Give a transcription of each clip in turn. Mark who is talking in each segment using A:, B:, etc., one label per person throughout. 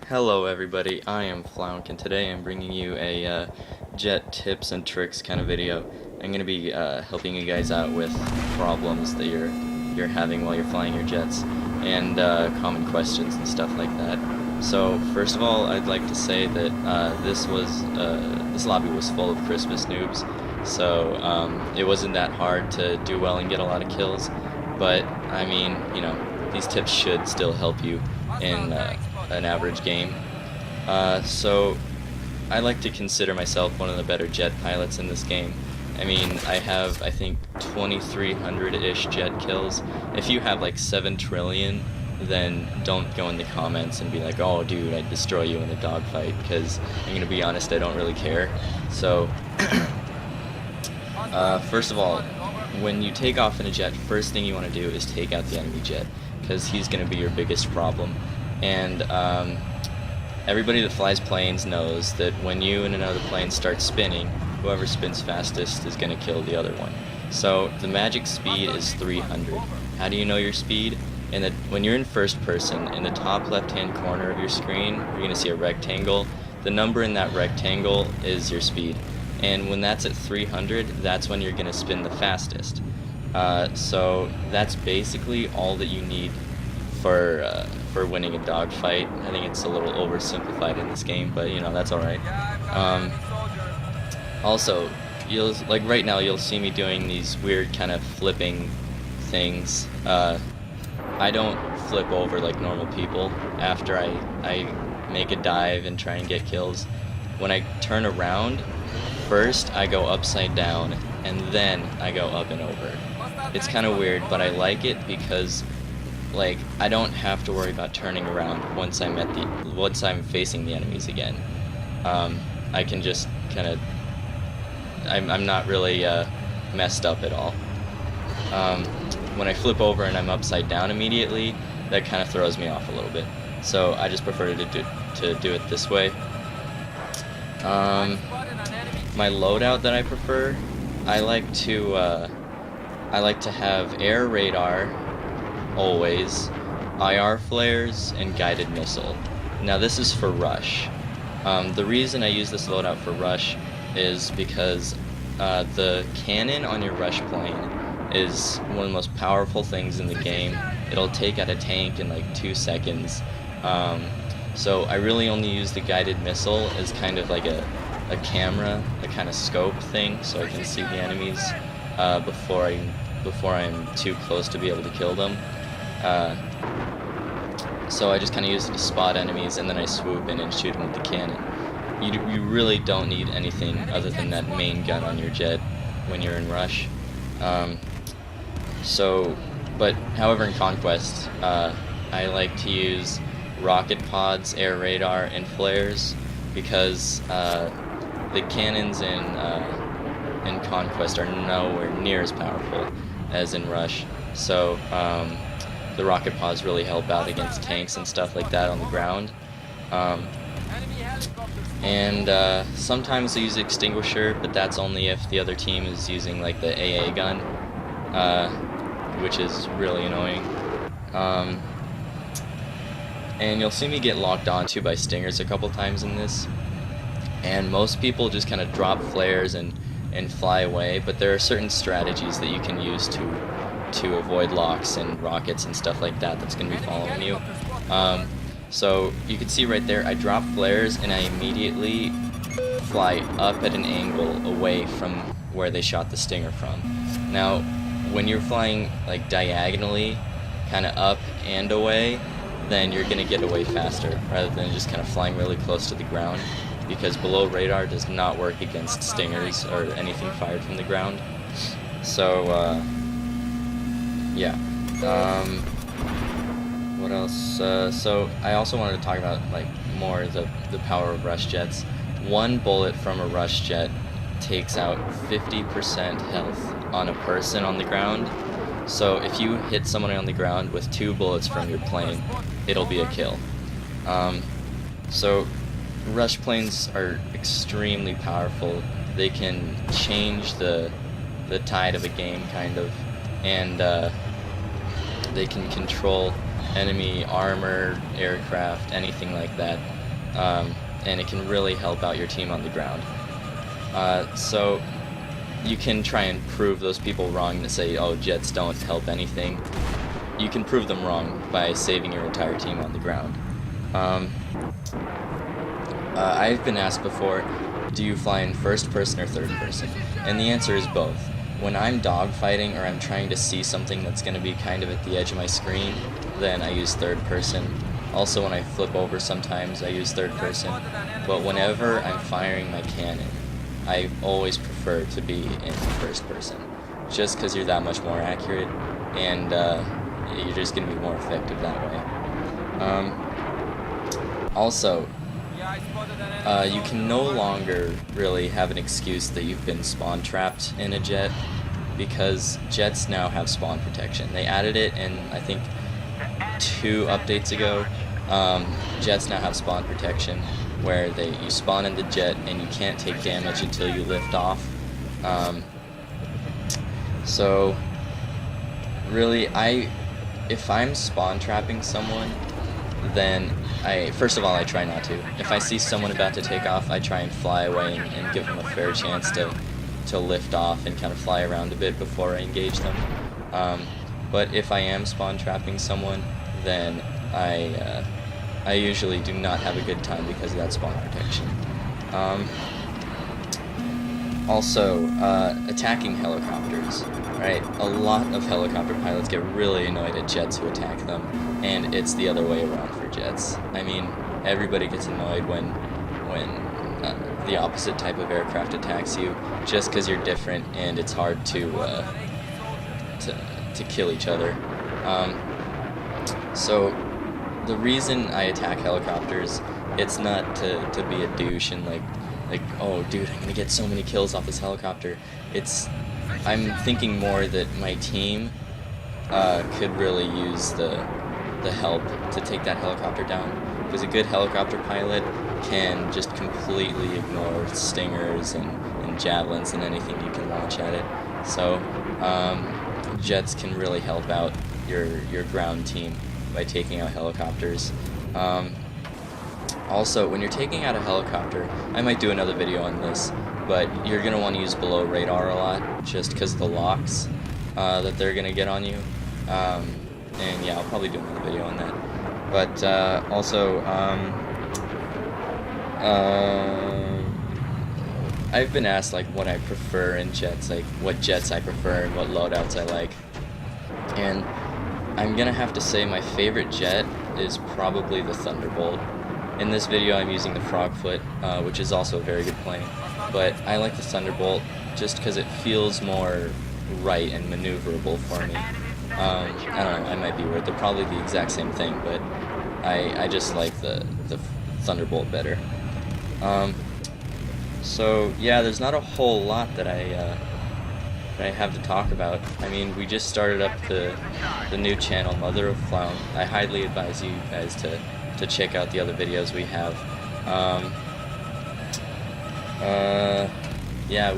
A: Hello everybody, I am Flaunk, and today I'm bringing you a jet tips and tricks kind of video. I'm going to be helping you guys out with problems that you're having while you're flying your jets, and common questions and stuff like that. So first of all, I'd like to say that this lobby was full of Christmas noobs, so it wasn't that hard to do well and get a lot of kills, but I mean, you know, these tips should still help you in an average game. So I like to consider myself one of the better jet pilots in this game. I mean, I have, I think, 2,300-ish jet kills. If you have like 7 trillion, then don't go in the comments and be like, oh dude, I'd destroy you in a dogfight, because I'm gonna be honest, I don't really care. So first of all, when you take off in a jet, first thing you want to do is take out the enemy jet, because he's going to be your biggest problem. And everybody that flies planes knows that when you and another plane start spinning, whoever spins fastest is going to kill the other one. So the magic speed is 300. How do you know your speed? When you're in first person, in the top left-hand corner of your screen, you're going to see a rectangle. The number in that rectangle is your speed. And when that's at 300, that's when you're going to spin the fastest. So that's basically all that you need for winning a dogfight. I think it's a little oversimplified in this game, but you know, that's alright. Also, right now you'll see me doing these weird kind of flipping things. I don't flip over like normal people after I make a dive and try and get kills. When I turn around, first I go upside down and then I go up and over. It's kind of weird, but I like it because like I don't have to worry about turning around once I'm facing the enemies again. I can just kind of I'm not really messed up at all. When I flip over and I'm upside down immediately, that kind of throws me off a little bit. So I just prefer to do it this way. My loadout that I prefer, I like to have air radar always, IR flares, and guided missile. Now this is for rush. The reason I use this loadout for rush is because the cannon on your rush plane is one of the most powerful things in the game. It'll take out a tank in like 2 seconds. So I really only use the guided missile as kind of like a camera, a kind of scope thing, so I can see the enemies before I'm too close to be able to kill them. So I just kind of use it to spot enemies, and then I swoop in and shoot them with the cannon. You really don't need anything other than that main gun on your jet when you're in rush. But however, in Conquest, I like to use rocket pods, air radar, and flares, because the cannons in Conquest are nowhere near as powerful as in Rush. So the rocket pods really help out against tanks and stuff like that on the ground. Sometimes I use extinguisher, but that's only if the other team is using like the AA gun, which is really annoying. And you'll see me get locked onto by stingers a couple times in this, and most people just kind of drop flares and fly away, but there are certain strategies that you can use to avoid locks and rockets and stuff like that that's going to be following you. So you can see right there, I drop flares and I immediately fly up at an angle away from where they shot the stinger from. Now when you're flying like diagonally, kind of up and away, then you're going to get away faster rather than just kind of flying really close to the ground, because below radar does not work against stingers or anything fired from the ground. So yeah. What else? So I also wanted to talk about like more the power of rush jets. One bullet from a rush jet takes out 50% health on a person on the ground. So if you hit someone on the ground with 2 bullets from your plane, it'll be a kill. So rush planes are extremely powerful. They can change the tide of a game, kind of, and they can control enemy armor, aircraft, anything like that, and it can really help out your team on the ground. So you can try and prove those people wrong that say, oh, jets don't help anything. You can prove them wrong by saving your entire team on the ground. I've been asked before, do you fly in first person or third person? And the answer is both. When I'm dogfighting or I'm trying to see something that's going to be kind of at the edge of my screen, then I use third person. Also, when I flip over sometimes, I use third person. But whenever I'm firing my cannon, I always prefer to be in first person, just because you're that much more accurate, and you're just going to be more effective that way. Also, you can no longer really have an excuse that you've been spawn trapped in a jet, because jets now have spawn protection. They added it in, I think, 2 updates ago. Jets now have spawn protection, where you spawn in the jet and you can't take damage until you lift off. So really, if I'm spawn trapping someone, then first of all, I try not to. If I see someone about to take off, I try and fly away and give them a fair chance to lift off and kind of fly around a bit before I engage them. But if I am spawn trapping someone, then I usually do not have a good time because of that spawn protection. Also, attacking helicopters. Right, a lot of helicopter pilots get really annoyed at jets who attack them, and it's the other way around for jets. I mean, everybody gets annoyed when the opposite type of aircraft attacks you, just because you're different and it's hard to kill each other. So the reason I attack helicopters, it's not to be a douche and like, oh dude, I'm gonna get so many kills off this helicopter. I'm thinking more that my team could really use the help to take that helicopter down, because a good helicopter pilot can just completely ignore stingers and javelins and anything you can launch at it. So jets can really help out your ground team by taking out helicopters. Also, when you're taking out a helicopter, I might do another video on this, but you're going to want to use below radar a lot, just because of the locks that they're going to get on you. And yeah, I'll probably do another video on that. But also, I've been asked like what I prefer in jets, like what jets I prefer and what loadouts I like. And I'm going to have to say my favorite jet is probably the Thunderbolt. In this video I'm using the Frogfoot, which is also a very good plane, but I like the Thunderbolt just because it feels more right and maneuverable for me. I don't know, I might be weird, they're probably the exact same thing, but I just like the Thunderbolt better. So yeah, there's not a whole lot that I have to talk about. I mean, we just started up the new channel, Mother of Flaunk. I highly advise you guys to check out the other videos we have. Yeah,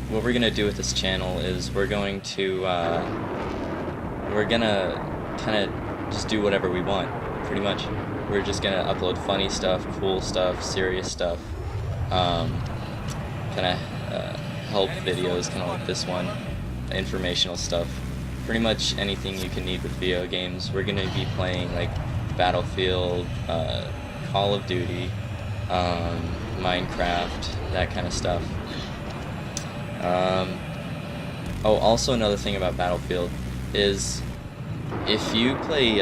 A: what we're gonna do with this channel is we're gonna kind of just do whatever we want, pretty much. We're just gonna upload funny stuff, cool stuff, serious stuff, kind of help videos, kind of like this one, informational stuff, pretty much anything you can need with video games. We're gonna be playing like Battlefield, Call of Duty, Minecraft, that kind of stuff. Oh, also another thing about Battlefield is if you play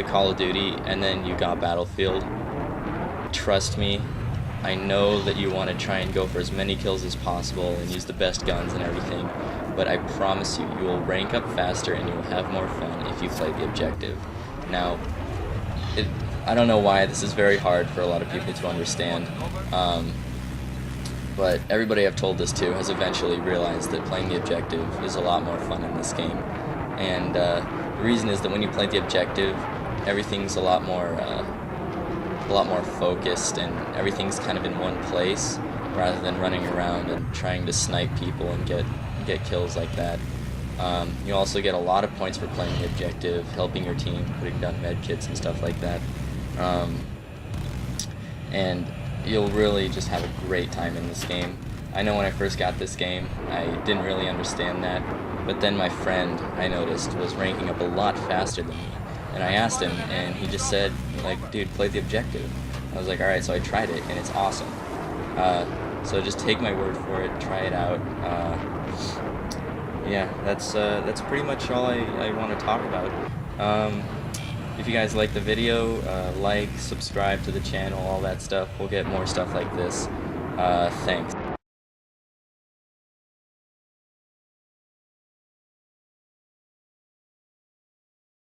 A: Call of Duty and then you got Battlefield, trust me, I know that you want to try and go for as many kills as possible and use the best guns and everything, but I promise you, you will rank up faster and you will have more fun if you play the objective. Now, I don't know why this is very hard for a lot of people to understand, but everybody I've told this to has eventually realized that playing the objective is a lot more fun in this game. And the reason is that when you play the objective, everything's a lot more focused and everything's kind of in one place, rather than running around and trying to snipe people and get kills like that. You also get a lot of points for playing the objective, helping your team, putting down med kits and stuff like that. And you'll really just have a great time in this game. I know when I first got this game, I didn't really understand that, but then my friend, I noticed, was ranking up a lot faster than me. And I asked him, and he just said, like, dude, play the objective. I was like, alright, so I tried it, and it's awesome. So just take my word for it, try it out. Yeah, that's pretty much all I want to talk about. If you guys like the video, like, subscribe to the channel, all that stuff. We'll get more stuff like this. Thanks.